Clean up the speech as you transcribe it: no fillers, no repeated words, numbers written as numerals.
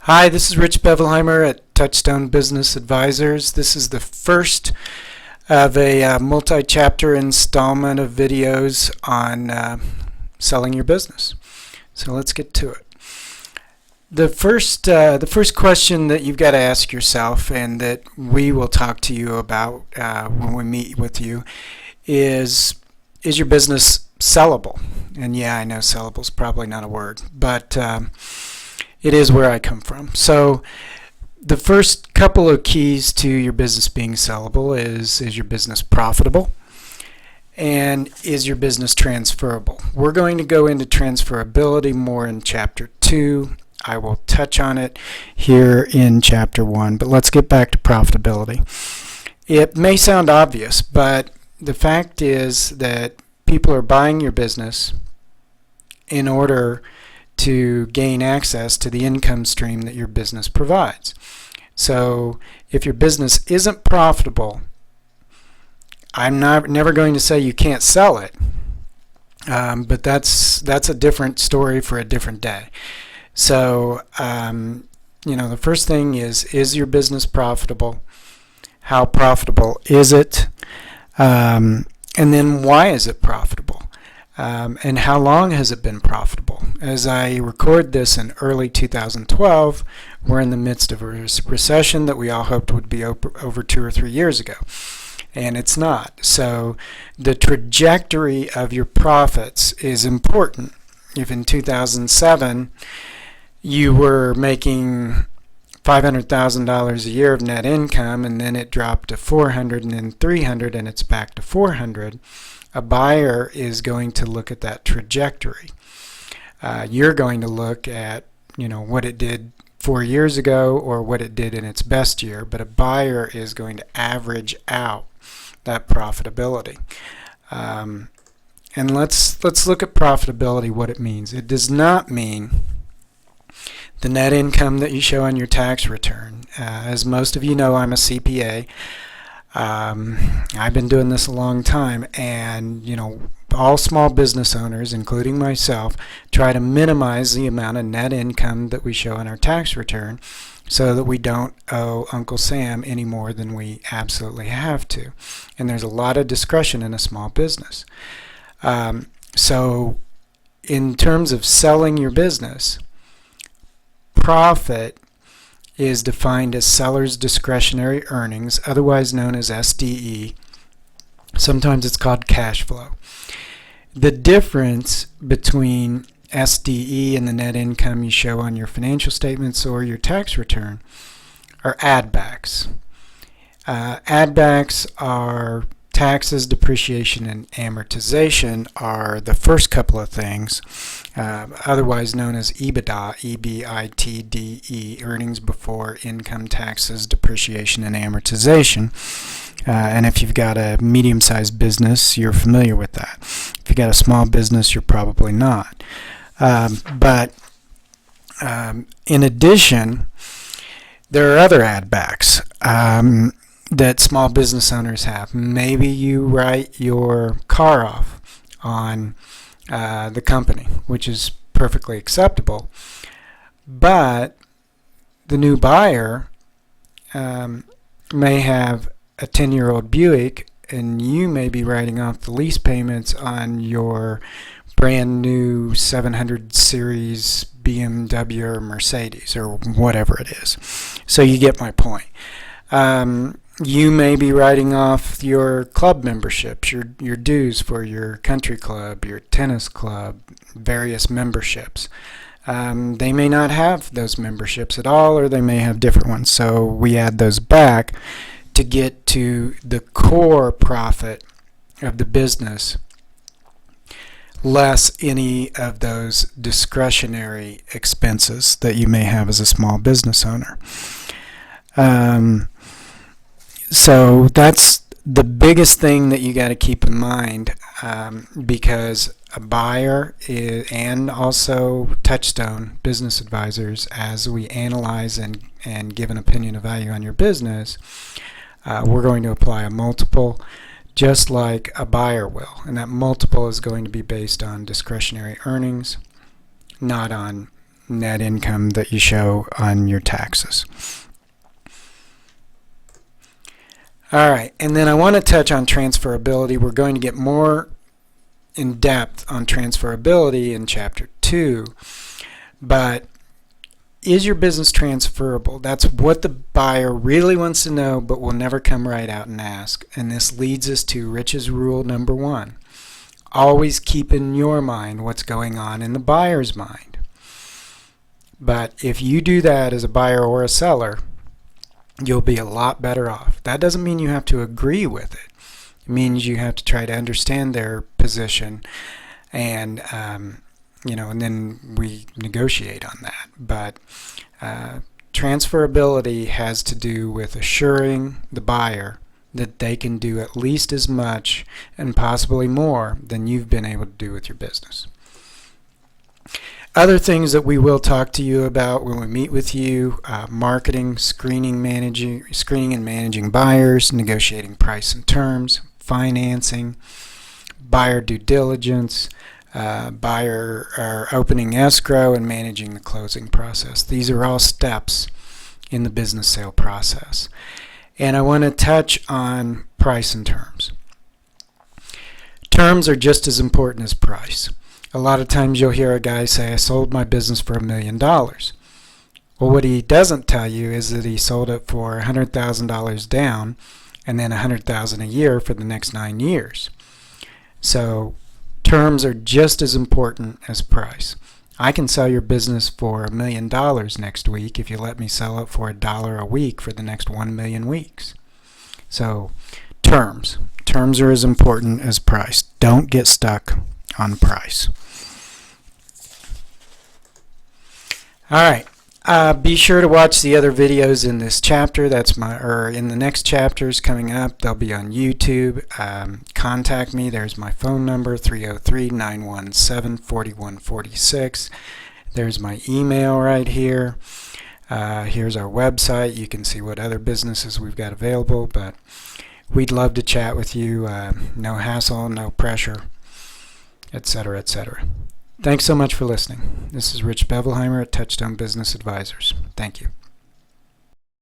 Hi, this is Rich Bevelhimer at Touchstone Business Advisors. This is the first of a multi-chapter installment of videos on selling your business. So let's get to it. The first question that you've got to ask yourself, and that we will talk to you about when we meet with you, is your business sellable? And yeah, I know sellable is probably not a word, but it is where I come from. So the first couple of keys to your business being sellable is your business profitable, and is your business transferable? We're going to go into transferability more in Chapter 2. I will touch on it here in Chapter 1, but let's get back to profitability. It may sound obvious, but the fact is that people are buying your business in order to gain access to the income stream that your business provides. So if your business isn't profitable, I'm never going to say you can't sell it, but that's a different story for a different day. So the first thing is your business profitable? How profitable is it? And then why is it profitable? And how long has it been profitable? As I record this in early 2012, we're in the midst of a recession that we all hoped would be over 2 or 3 years ago, and it's not. So the trajectory of your profits is important. If in 2007 you were making $500,000 a year of net income, and then it dropped to 400, and then 300, and it's back to 400, a buyer is going to look at that trajectory. You're going to look at what it did 4 years ago or what it did in its best year, but a buyer is going to average out that profitability. And let's look at profitability, what it means. It does not mean the net income that you show on your tax return. As most of you know, I'm a CPA. I've been doing this a long time, and all small business owners, including myself, try to minimize the amount of net income that we show on our tax return so that we don't owe Uncle Sam any more than we absolutely have to. And there's a lot of discretion in a small business. So in terms of selling your business, profit is defined as seller's discretionary earnings, otherwise known as SDE. Sometimes it's called cash flow. The difference between SDE and the net income you show on your financial statements or your tax return are add-backs. Add-backs are taxes, depreciation, and amortization are the first couple of things, otherwise known as EBITDA, E-B-I-T-D-E, earnings before income, taxes, depreciation, and amortization. And if you've got a medium-sized business, you're familiar with that. If you've got a small business, you're probably not. But in addition, there are other add-backs that small business owners have. Maybe you write your car off on the company, which is perfectly acceptable, but the new buyer may have a 10-year-old Buick, and you may be writing off the lease payments on your brand new 700 series BMW or Mercedes or whatever it is. So you get my point. You may be writing off your club memberships, your dues for your country club, your tennis club, various memberships. They may not have those memberships at all, or they may have different ones. So we add those back to get to the core profit of the business, less any of those discretionary expenses that you may have as a small business owner. So that's the biggest thing that you got to keep in mind, because a buyer and also Touchstone Business Advisors, as we analyze and give an opinion of value on your business, we're going to apply a multiple just like a buyer will. And that multiple is going to be based on discretionary earnings, not on net income that you show on your taxes. All right, and then I want to touch on transferability. We're going to get more in depth on transferability in Chapter 2, but is your business transferable? That's what the buyer really wants to know, but will never come right out and ask. And this leads us to Rich's rule number 1. Always keep in your mind what's going on in the buyer's mind. But if you do that as a buyer or a seller, you'll be a lot better off. That doesn't mean you have to agree with it. It means you have to try to understand their position, and and then we negotiate on that. But transferability has to do with assuring the buyer that they can do at least as much and possibly more than you've been able to do with your business. Other things that we will talk to you about when we meet with you: marketing, screening and managing buyers, negotiating price and terms, financing, buyer due diligence, buyer or opening escrow, and managing the closing process. These are all steps in the business sale process. And I want to touch on price and terms. Terms are just as important as price. A lot of times you'll hear a guy say, I sold my business for $1 million. Well, what he doesn't tell you is that he sold it for $100,000 down and then $100,000 a year for the next 9 years. So terms are just as important as price. I can sell your business for $1 million next week if you let me sell it for $1 a week for the next 1 million weeks. So terms are as important as price. Don't get stuck on price. All right. Be sure to watch the other videos in this chapter. In the next chapters coming up. They'll be on YouTube. Contact me. There's my phone number, 303-917-4146. There's my email right here. Here's our website. You can see what other businesses we've got available, but we'd love to chat with you. No hassle, no pressure, etc., etc. Thanks so much for listening. This is Rich Bevelhimer at Touchstone Business Advisors. Thank you.